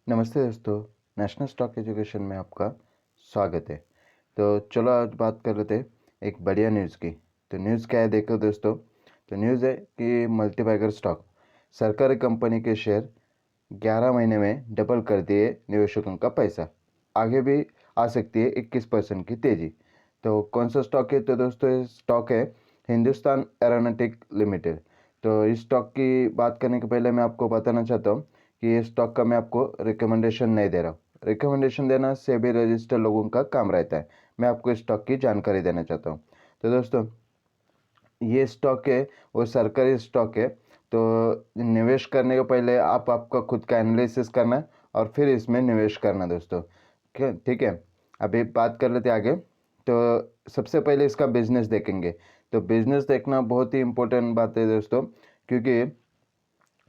नमस्ते दोस्तों। National stock education में आपका स्वागत है। तो चलो आज बात कर लेते हैं एक बढ़िया न्यूज़ की। तो न्यूज़ क्या है देखो दोस्तों। तो न्यूज़ है कि मल्टीबैगर स्टॉक सरकारी कंपनी के शेयर 11 महीने में डबल कर दिए निवेशकों का पैसा। आगे भी आ सकती है 21% की तेज़ी। तो कौन सा स्टॉक है? तो दोस्तों ये स्टॉक है हिंदुस्तान एरोनॉटिक लिमिटेड। तो इस स्टॉक की बात करने के पहले मैं आपको बताना चाहता हूँ कि ये स्टॉक का मैं आपको रिकमेंडेशन नहीं दे रहा हूँ। रिकमेंडेशन देना सेबी रजिस्टर्ड लोगों का काम रहता है। मैं आपको इस स्टॉक की जानकारी देना चाहता हूँ। तो दोस्तों ये स्टॉक है वो सरकारी स्टॉक है। तो निवेश करने के पहले आपका खुद का एनालिसिस करना है और फिर इसमें निवेश करना दोस्तों। ठीक है। अभी बात कर लेते हैं आगे। तो सबसे पहले इसका बिजनेस देखेंगे। तो बिजनेस देखना बहुत ही इम्पोर्टेंट बात है दोस्तों, क्योंकि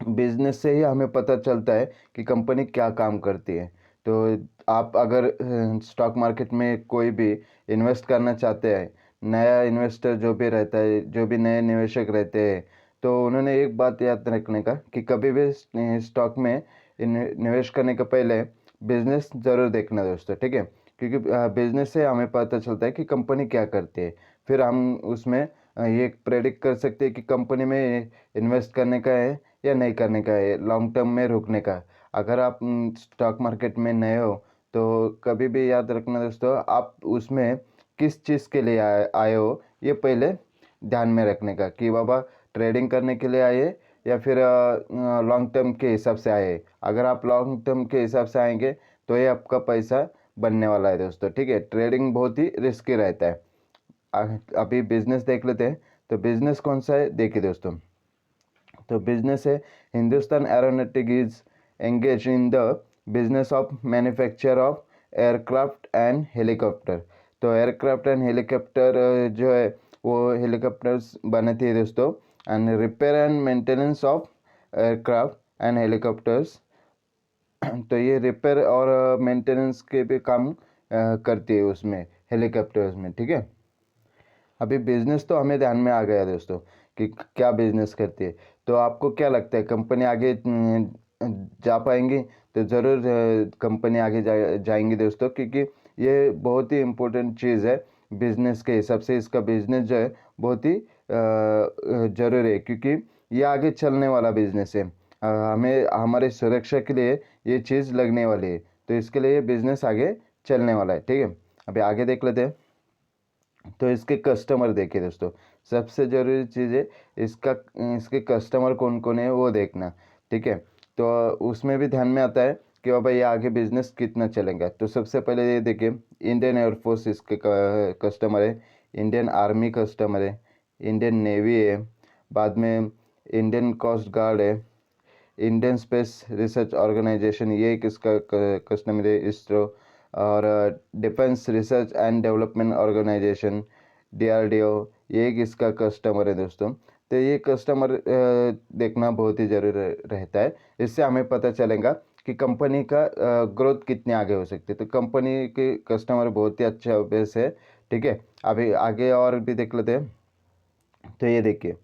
बिजनेस से ही हमें पता चलता है कि कंपनी क्या काम करती है। तो आप अगर स्टॉक मार्केट में कोई भी इन्वेस्ट करना चाहते हैं, नया इन्वेस्टर जो भी रहता है, जो भी नए निवेशक रहते हैं, तो उन्होंने एक बात याद रखने का कि कभी भी स्टॉक में निवेश करने के पहले बिजनेस ज़रूर देखना दोस्तों। ठीक है, क्योंकि बिजनेस से हमें पता चलता है कि कंपनी क्या करती है। फिर हम उसमें ये प्रेडिक्ट कर सकते हैं कि कंपनी में इन्वेस्ट करने का है या नहीं करने का है, लॉन्ग टर्म में रुकने का। अगर आप स्टॉक मार्केट में नए हो तो कभी भी याद रखना दोस्तों, आप उसमें किस चीज़ के लिए आए हो ये पहले ध्यान में रखने का, कि बाबा ट्रेडिंग करने के लिए आए या फिर लॉन्ग टर्म के हिसाब से आए। अगर आप लॉन्ग टर्म के हिसाब से आएंगे तो ये आपका पैसा बनने वाला है दोस्तों। ठीक है, ट्रेडिंग बहुत ही रिस्की रहता है। अभी बिजनेस देख लेते हैं। तो बिजनेस कौन सा है देखिए दोस्तों। तो बिजनेस है Hindustan aeronautic is engage in the business of manufacture of aircraft and helicopter. तो एयरक्राफ्ट एंड हेलीकॉप्टर जो है वो हेलीकॉप्टर्स बनाती है दोस्तों। And repair and maintenance of aircraft and helicopters. तो ये रिपेयर और मेंटेनेंस के भी काम करती है उसमें, हेलीकॉप्टर्स में। ठीक है, अभी बिजनेस तो हमें ध्यान में आ गया दोस्तों कि क्या बिजनेस करती है। तो आपको क्या लगता है कंपनी आगे जा पाएंगी? तो ज़रूर कंपनी आगे जाएंगी दोस्तों, क्योंकि ये बहुत ही इम्पोर्टेंट चीज़ है बिजनेस के हिसाब से। इसका बिजनेस जो है बहुत ही ज़रूरी है, क्योंकि ये आगे चलने वाला बिजनेस है। हमें हमारे सुरक्षा के लिए ये चीज़ लगने वाली है। तो इसके लिए ये बिजनेस आगे चलने वाला है। ठीक है, अभी आगे देख लेते हैं। तो इसके कस्टमर देखिए दोस्तों, सबसे ज़रूरी चीज़ है इसका इसके कस्टमर कौन कौन है वो देखना। ठीक है, तो उसमें भी ध्यान में आता है कि बाबा ये आगे बिजनेस कितना चलेगा। तो सबसे पहले ये देखिए, इंडियन एयरफोर्स इसके कस्टमर है, इंडियन आर्मी कस्टमर है, इंडियन नेवी है, बाद में इंडियन कोस्ट गार्ड है, इंडियन स्पेस रिसर्च ऑर्गेनाइजेशन ये एक इसका कस्टमर है, इसरो। और defence research and development organisation DRDO ये एक इसका कस्टमर है दोस्तों। तो ये कस्टमर देखना बहुत ही ज़रूरी रहता है। इससे हमें पता चलेगा कि कंपनी का ग्रोथ कितने आगे हो सकती है। तो कंपनी के कस्टमर बहुत ही अच्छा बेस है। ठीक है, अभी आगे और भी देख लेते हैं। तो ये देखिए,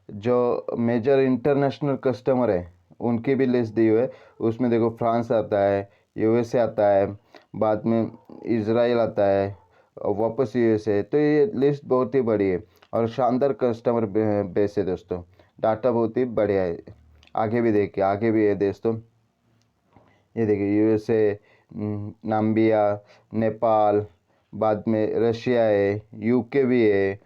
जो मेजर इंटरनेशनल कस्टमर है उनकी भी लिस्ट दी हुई है। उसमें देखो फ्रांस आता है, यूएसए आता है, बाद में इज़राइल आता है, और वापस यूएसए। तो ये लिस्ट बहुत ही बड़ी है और शानदार कस्टमर बेस है दोस्तों। डाटा बहुत ही बढ़िया है। आगे भी देखिए, आगे भी है दोस्तों। ये देखिए यूएसए, नाम्बिया, नेपाल, बाद में रशिया है, यूके भी है,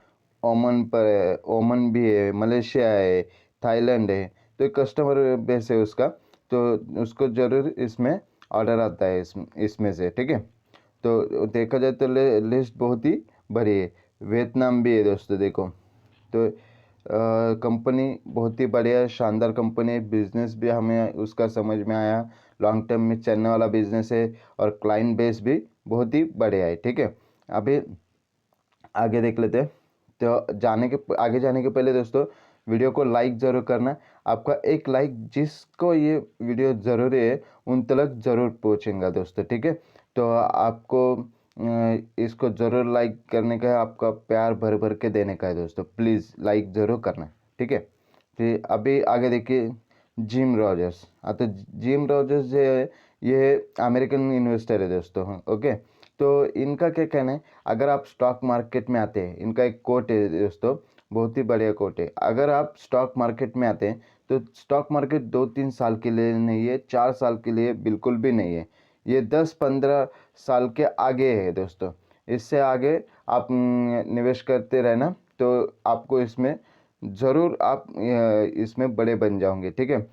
ओमन पर है, ओमन भी है, मलेशिया है, थाईलैंड है। तो एक कस्टमर बेस है उसका। तो उसको ज़रूर इसमें ऑर्डर आता है इसमें से। ठीक है, तो देखा जाए तो लिस्ट बहुत ही बड़ी है। वियतनाम भी है दोस्तों देखो। तो कंपनी बहुत ही बढ़िया शानदार कंपनी है। बिजनेस भी हमें उसका समझ में आया, लॉन्ग टर्म में चलने वाला बिजनेस है और क्लाइंट बेस भी बहुत ही बढ़िया है। ठीक है, अभी आगे देख लेते हैं। तो आगे जाने के पहले दोस्तों वीडियो को लाइक ज़रूर करना। आपका एक लाइक जिसको ये वीडियो ज़रूरी है उन तक ज़रूर पहुँचेगा दोस्तों। ठीक है, तो आपको इसको ज़रूर लाइक करने का है, आपका प्यार भर भर के देने का है दोस्तों। प्लीज़ लाइक ज़रूर करना। ठीक है, फिर अभी आगे देखिए, जिम रॉजर्स. आता जिम रॉजर्स जे आहे ये अमेरिकन इन्वेस्टर है दोस्तों. ओके, तो इनका क्या कहना है, अगर आप स्टॉक मार्केट में आते हैं, इनका एक कोट है दोस्तों, बहुत ही बढ़िया कोट है. अगर आप स्टॉक मार्केट में आते हैं तो स्टॉक मार्केट 2-3 साल के लिए नहीं है, 4 साल के लिए बिल्कुल भी नहीं है. ये 10-15 साल के आगे है दोस्तों. इससे आगे आप निवेश करते रहना तो आपको इसमें ज़रूर आप इसमें बड़े बन जाओगे. ठीक है,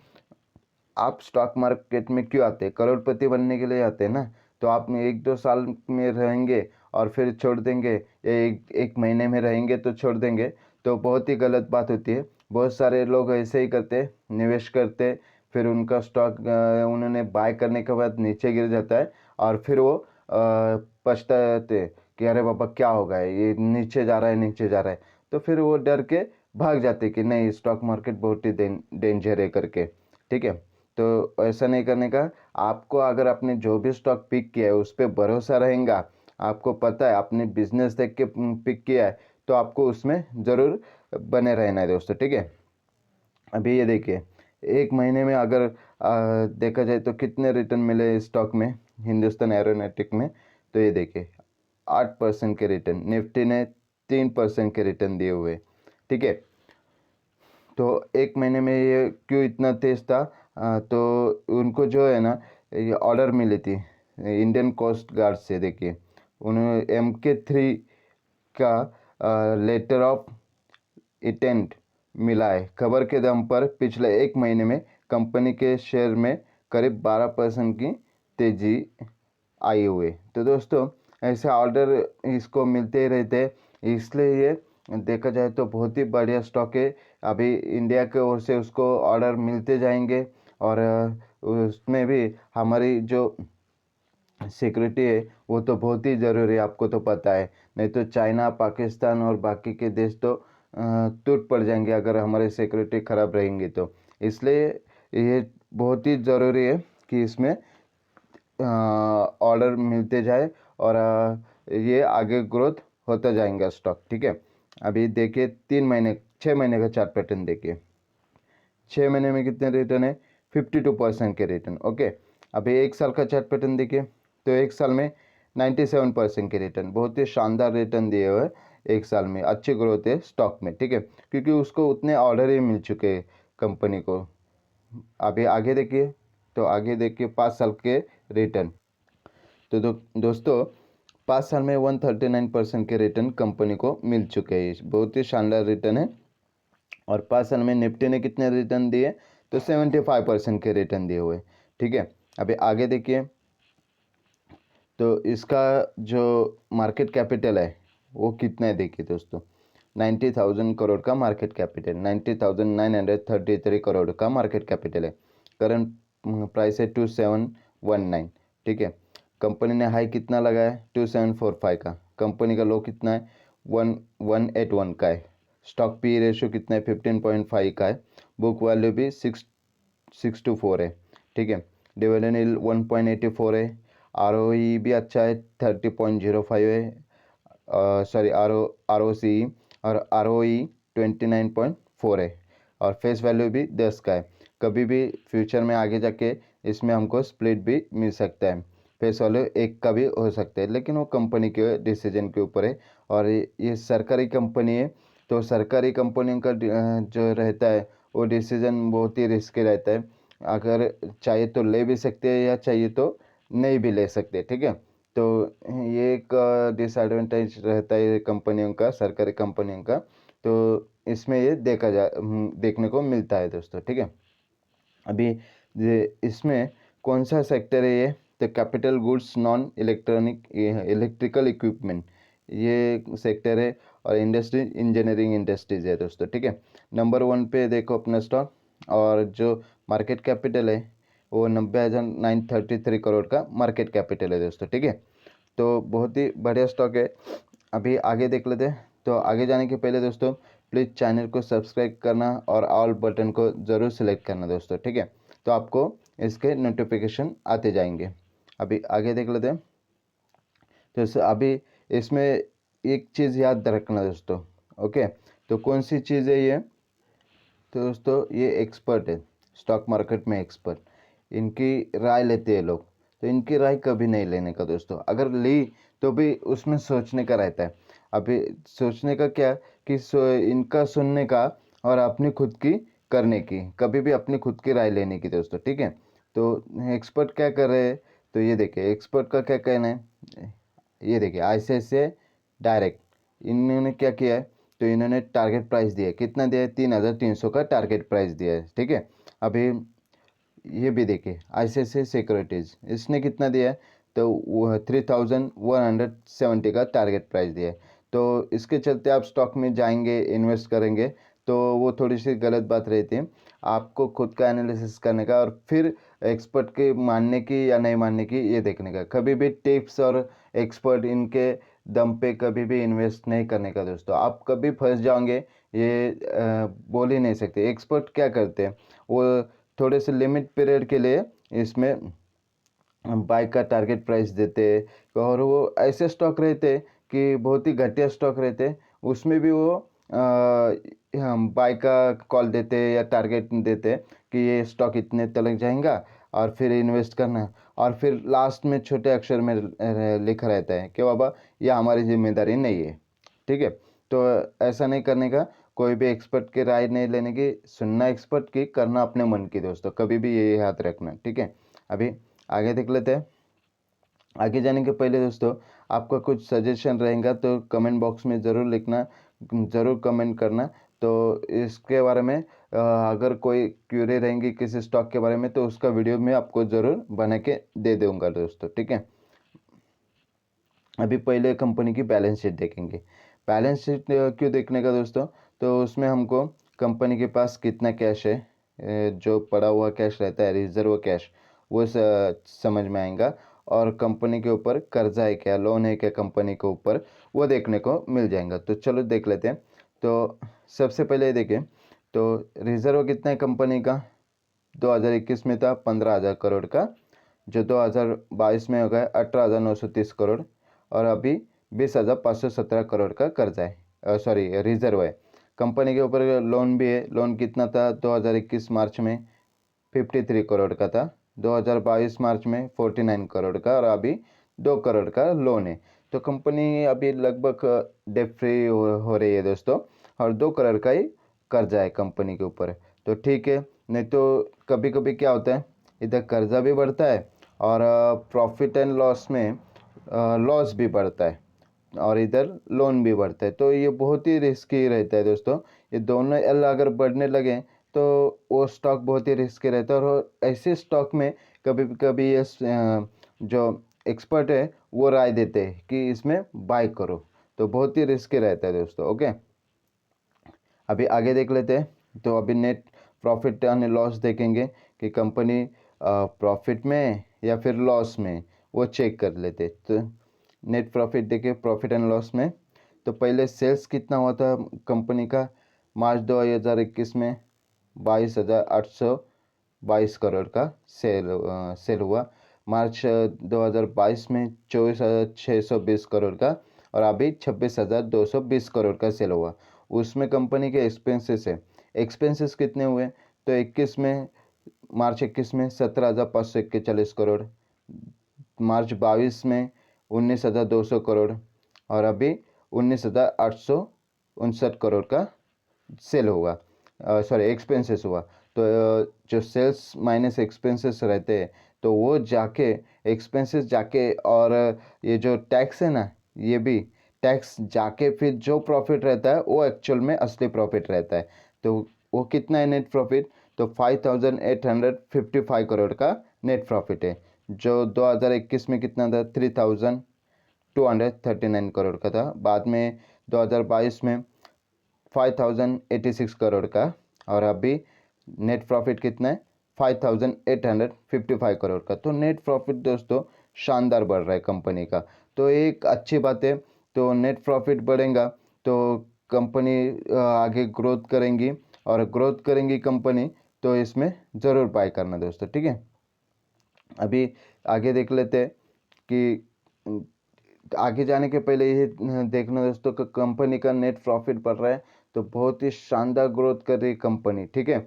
आप स्टॉक मार्केट में क्यों आते हैं, करोड़पति बनने के लिए आते हैं ना. तो आप 1-2 साल में रहेंगे और फिर छोड़ देंगे, या एक महीने में रहेंगे तो छोड़ देंगे, तो बहुत ही गलत बात होती है. बहुत सारे लोग ऐसे ही करते, निवेश करते, फिर उनका स्टॉक उन्होंने बाय करने के बाद नीचे गिर जाता है और फिर वो पछताते कि अरे बाबा क्या होगा, ये नीचे जा रहा है, नीचे जा रहा है. तो फिर वो डर के भाग जाते कि नहीं, स्टॉक मार्केट बहुत ही डेंजर है करके. ठीक है, तो ऐसा नहीं करने का. आपको अगर आपने जो भी स्टॉक पिक किया है उस पर भरोसा रहेगा, आपको पता है आपने बिजनेस देख के पिक किया है, तो आपको उसमें ज़रूर बने रहना है दोस्तों. ठीक है, अभी ये देखिए, एक महीने में अगर देखा जाए तो कितने रिटर्न मिले इस स्टॉक में, हिंदुस्तान एरोनॉटिक में. तो ये देखिए 8% के रिटर्न, निफ्टी ने 3% के रिटर्न दिए हुए. ठीक है, तो एक महीने में ये क्यों इतना तेज़ था, तो उनको जो है ना ये ऑर्डर मिली थी इंडियन कोस्ट गार्ड से. देखिए, उन्होंने MK3 का लेटर ऑफ इंटेंट मिला है. खबर के दम पर पिछले एक महीने में कंपनी के शेयर में करीब 12% की तेजी आई हुई. तो दोस्तों ऐसे ऑर्डर इसको मिलते ही रहते हैं, इसलिए ये देखा जाए तो बहुत ही बढ़िया स्टॉक है. अभी इंडिया की ओर से उसको ऑर्डर मिलते जाएंगे और उसमें भी हमारी जो सिक्योरिटी है वो तो बहुत ही ज़रूरी है, आपको तो पता है. नहीं तो चाइना, पाकिस्तान और बाकी के देश तो टूट पड़ जाएंगे अगर हमारी सिक्योरिटी ख़राब रहेंगी तो. इसलिए ये बहुत ही ज़रूरी है कि इसमें ऑर्डर मिलते जाए और ये आगे ग्रोथ होता जाएगा स्टॉक. ठीक है, अभी देखिए 3 महीने 6 महीने का चार्ट पैटर्न देखिए. 6 महीने में कितने रिटर्न है, 52% के रिटर्न. ओके, अभी एक साल का चार्ट पैटर्न देखिए, तो एक साल में 97% के रिटर्न, बहुत ही शानदार रिटर्न दिए हुए. एक साल में अच्छी ग्रोथ है स्टॉक में. ठीक है, क्योंकि उसको उतने ऑर्डर ही मिल चुके हैं कंपनी को. अभी आगे देखिए, तो आगे देखिए 5 साल के रिटर्न. तो दोस्तों 5 साल में 139% के रिटर्न कंपनी को मिल चुके हैं, बहुत ही शानदार रिटर्न है. और 5 साल में निफ्टी ने कितने रिटर्न दिए, तो 75% के रिटर्न दिए हुए. ठीक है, अभी आगे देखिए, तो इसका जो मार्केट कैपिटल है वो कितना है देखिए दोस्तों, 90,000 करोड़ का मार्केट कैपिटल, 90,933 करोड़ का मार्केट कैपिटल है. करंट प्राइस है 2719. ठीक है, कंपनी ने हाई कितना लगाया है, 2745 का. कंपनी का लो कितना है, 1181 का है. स्टॉक पी रेशियो कितना है, 15.5 का है. बुक वैल्यू भी 6.624 है. ठीक है, डिविडेंड यील्ड 1.84 है. ROE भी अच्छा है, 30.05 है. सॉरी, ROCE और ROE 29.4 है. और फेस वैल्यू भी 10 का है. कभी भी फ्यूचर में आगे जाके इसमें हमको स्प्लिट भी मिल सकता है, फेस वैल्यू 1 का भी हो सकता है, लेकिन वो कंपनी के डिसीजन के ऊपर है. और ये सरकारी कंपनी है, तो सरकारी कंपनियों का जो रहता है वो डिसीजन बहुत ही रिस्की रहता है. अगर चाहिए तो ले भी सकते हैं या चाहिए तो नहीं भी ले सकते. ठीक है, तो ये एक डिसएडवांटेज रहता है कंपनियों का, सरकारी कंपनियों का. तो इसमें ये देखने को मिलता है दोस्तों. ठीक है, अभी इसमें कौन सा सेक्टर है ये, तो capital goods, non electrical equipment, ये सेक्टर है. और इंडस्ट्री, इंजीनियरिंग इंडस्ट्रीज है दोस्तों. ठीक है, नंबर 1 पे देखो अपना स्टॉक, और जो मार्केट कैपिटल है वो 90,933 करोड़ का मार्केट कैपिटल है दोस्तों. ठीक है, तो बहुत ही बढ़िया स्टॉक है. अभी आगे देख लेते हैं. तो आगे जाने के पहले दोस्तों प्लीज़ चैनल को सब्सक्राइब करना और ऑल बटन को ज़रूर सेलेक्ट करना दोस्तों. ठीक है, तो आपको इसके नोटिफिकेशन आते जाएंगे. अभी आगे देख लेते हैं. तो अभी इसमें एक चीज़ याद रखना दोस्तों. ओके, तो कौन सी चीज़ है ये, तो दोस्तों ये एक्सपर्ट है, स्टॉक मार्केट में एक्सपर्ट, इनकी राय लेते हैं लोग। तो इनकी राय कभी नहीं लेने का दोस्तों, अगर ली तो भी उसमें सोचने का रहता है। अभी सोचने का क्या कि इनका सुनने का और अपनी खुद की करने की, कभी भी अपनी खुद की राय लेने की दोस्तों, ठीक है। तो एक्सपर्ट क्या कर रहे हैं, तो ये देखिए एक्सपर्ट का क्या कहना है। ये देखिए ICICI डायरेक्ट, इन्होंने क्या किया है, तो इन्होंने टारगेट प्राइस दिया है, कितना दिया है, 3,300 का टारगेट प्राइस दिया है, ठीक है। अभी ये भी देखिए ICICI सिक्योरिटीज़, इसने कितना दिया है, तो वो 3,170 का टारगेट प्राइस दिया है। तो इसके चलते आप स्टॉक में जाएंगे, इन्वेस्ट करेंगे, तो वो थोड़ी सी गलत बात रहती है। आपको खुद का एनालिसिस करने का और फिर एक्सपर्ट के मानने की या नहीं मानने की ये देखने का। कभी भी टिप्स और एक्सपर्ट इनके दम पे कभी भी इन्वेस्ट नहीं करने का दोस्तों, आप कभी फंस जाओगे ये बोल ही नहीं सकते। एक्सपर्ट क्या करते हैं, वो थोड़े से लिमिट पीरियड के लिए इसमें बाइक का टारगेट प्राइस देते, और वो ऐसे स्टॉक रहते कि बहुत ही घटिया स्टॉक रहते, उसमें भी वो हम बाय का कॉल देते या टारगेट देते कि ये स्टॉक इतने तक जाएगा और फिर इन्वेस्ट करना, और फिर लास्ट में छोटे अक्षर में लिखा रहता है कि बाबा ये हमारी जिम्मेदारी नहीं है, ठीक है। तो ऐसा नहीं करने का, कोई भी एक्सपर्ट की राय नहीं लेने की, सुनना एक्सपर्ट की, करना अपने मन की दोस्तों, कभी भी ये याद रखना, ठीक है। अभी आगे देख लेते हैं। आगे जाने के पहले दोस्तों, आपका कुछ सजेशन रहेगा तो कमेंट बॉक्स में ज़रूर लिखना, ज़रूर कमेंट करना। तो इसके बारे में अगर कोई क्यूरी रहेंगी किसी स्टॉक के बारे में, तो उसका वीडियो मैं आपको ज़रूर बना के दे दूँगा दोस्तों, ठीक है। अभी पहले कंपनी की बैलेंस शीट देखेंगे। बैलेंस शीट क्यों देखने का दोस्तों, तो उसमें हमको कंपनी के पास कितना कैश है, जो पड़ा हुआ कैश रहता है, रिजर्व कैश, वो समझ में आएगा। और कंपनी के ऊपर कर्जा है क्या, लोन है क्या कंपनी के ऊपर, वो देखने को मिल जाएगा। तो चलो देख लेते हैं। तो सबसे पहले देखें, तो रिजर्व कितना है कंपनी का, 2021 में था 15,000 करोड़ का, जो 2022 में हो गया 18,930 करोड़, और अभी 20,517 करोड़ का कर्जा है, सॉरी रिजर्व है। कंपनी के ऊपर लोन भी है, लोन कितना था 2021 मार्च में 53 करोड़ का था, 2022 मार्च में 49 करोड़ का, और अभी 2 करोड़ का लोन है। तो कंपनी अभी लगभग डेट फ्री हो रही है दोस्तों, और 2 करोड़ का ही कर्जा है कंपनी के ऊपर। तो ठीक है, नहीं तो कभी कभी क्या होता है, इधर कर्जा भी बढ़ता है और प्रॉफिट एंड लॉस में लॉस भी बढ़ता है, और इधर लोन भी बढ़ता है। तो ये बहुत ही रिस्की रहता है दोस्तों, ये दोनों अगर बढ़ने लगे तो वो स्टॉक बहुत ही रिस्की रहता है। और ऐसे स्टॉक में कभी कभी ये जो एक्सपर्ट है वो राय देते हैं कि इसमें बाय करो, तो बहुत ही रिस्की रहता है दोस्तों, ओके। अभी आगे देख लेते हैं। तो अभी नेट प्रॉफिट एंड लॉस देखेंगे कि कंपनी प्रॉफिट में या फिर लॉस में, वो चेक कर लेते। तो नेट प्रॉफिट देखिए, प्रॉफिट एंड लॉस में, तो पहले सेल्स कितना हुआ था कंपनी का, मार्च 2021 में 22,822 करोड़ का सेल हुआ। मार्च 2022 में 24,620 करोड़ का, और अभी 26,220 करोड़ का सेल हुआ। उसमें कंपनी के एक्सपेंसेस है, एक्सपेंसेस कितने हुए, तो 21 में, मार्च 21 में 17,541 करोड़, मार्च 22 में 19,200 करोड़, और अभी 19,859 करोड़ का सेल हुआ, सॉरी एक्सपेंसेस हुआ। तो जो सेल्स माइनस एक्सपेंसेस रहते हैं, तो वो जाके एक्सपेंसेस जाके, और ये जो टैक्स है ना, ये भी टैक्स जाके फिर जो प्रॉफिट रहता है वो एक्चुअल में असली प्रॉफिट रहता है। तो वो कितना है नेट प्रॉफिट, तो 5,855 करोड़ का नेट प्रॉफिट है, जो 2021 में कितना था, 3,239 करोड़ का था। बाद में 2022 में 5,086 करोड़ का, और अभी नेट प्रॉफिट कितना है, 5,855 करोड़ का। तो नेट प्रॉफिट दोस्तों शानदार बढ़ रहा है कंपनी का, तो एक अच्छी बात है। तो नेट प्रॉफिट बढ़ेगा तो कंपनी आगे ग्रोथ करेंगी, और ग्रोथ करेंगी कंपनी, तो इसमें ज़रूर बाय करना दोस्तों, ठीक है। अभी आगे देख लेते हैं कि आगे जाने के पहले ये देखना दोस्तों कि कंपनी का नेट प्रॉफिट बढ़ रहा है, तो बहुत ही शानदार ग्रोथ कर रही है कंपनी, ठीक है।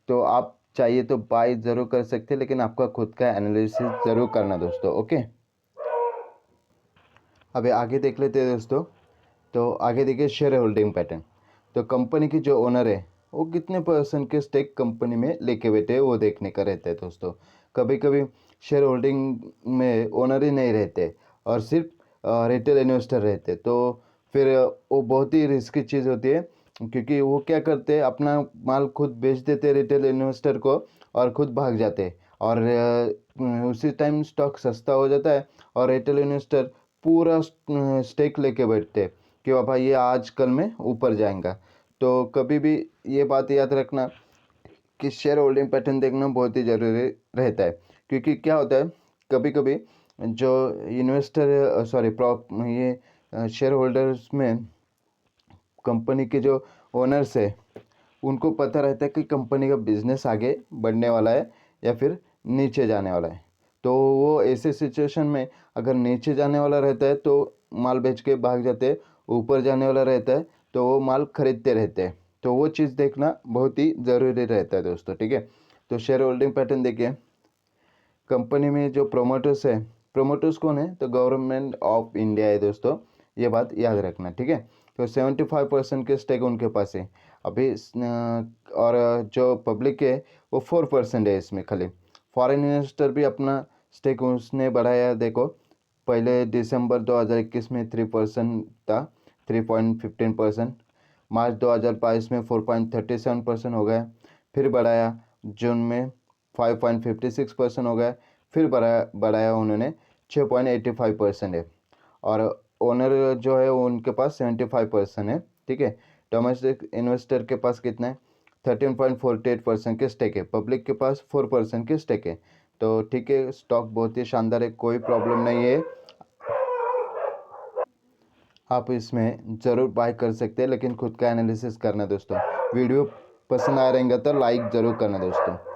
तो आप चाहिए तो बाय ज़रूर कर सकते हैं, लेकिन आपका खुद का एनालिसिस ज़रूर करना दोस्तों। ओके, अभी आगे देख लेते हैं दोस्तों। तो आगे देखिए शेयर होल्डिंग पैटर्न। तो कंपनी की जो ओनर है वो कितने परसेंट के स्टेक कंपनी में लेके बैठे हैं वो देखने का रहता है दोस्तों। कभी कभी शेयर होल्डिंग में ओनर ही नहीं रहते और सिर्फ रिटेल इन्वेस्टर रहते, तो फिर वो बहुत ही रिस्की चीज़ होती है, क्योंकि वो क्या करते हैं अपना माल खुद बेच देते रिटेल इन्वेस्टर को और खुद भाग जाते, और उसी टाइम स्टॉक सस्ता हो जाता है और रिटेल इन्वेस्टर पूरा स्टेक लेके बैठते कि बाबा ये आज कल में ऊपर जाएगा। तो कभी भी ये बात याद रखना कि शेयर होल्डिंग पैटर्न देखना बहुत ही ज़रूरी रहता है, क्योंकि क्या होता है कभी कभी जो इन्वेस्टर सॉरी प्रॉप ये शेयर होल्डर्स में कंपनी के जो ओनर्स है उनको पता रहता है कि कंपनी का बिजनेस आगे बढ़ने वाला है या फिर नीचे जाने वाला है। तो वो ऐसे सिचुएशन में अगर नीचे जाने वाला रहता है तो माल बेच के भाग जाते हैं, ऊपर जाने वाला रहता है तो वो माल खरीदते रहते हैं। तो वो चीज़ देखना बहुत ही ज़रूरी रहता है दोस्तों, ठीक है। तो शेयर होल्डिंग पैटर्न देखिए, कंपनी में जो प्रोमोटर्स है, प्रोमोटर्स कौन है तो गवर्नमेंट ऑफ इंडिया है दोस्तों, ये बात याद रखना, ठीक है। तो 75% के स्टेक उनके पास है अभी और जो पब्लिक है वो 4% है इसमें खाली। फॉरेन इन्वेस्टर भी अपना स्टेक उसने बढ़ाया, देखो पहले दिसंबर 2021 में 3% था, 3.15%। मार्च 2022 में 4.37% हो गया, फिर बढ़ाया जून में 5.56% हो गया, फिर बढ़ाया उन्होंने 6.85% है, और ओनर जो है वो उनके पास 75% है, ठीक है। डोमेस्टिक इन्वेस्टर के पास कितना है 13.48% के स्टेक है, पब्लिक के पास 4% के स्टेक है। तो ठीक है, स्टॉक बहुत ही शानदार है, कोई प्रॉब्लम नहीं है, आप इसमें ज़रूर बाय कर सकते हैं, लेकिन खुद का एनालिसिस करना दोस्तों। वीडियो पसंद आ रहेगा तो लाइक ज़रूर करना दोस्तों।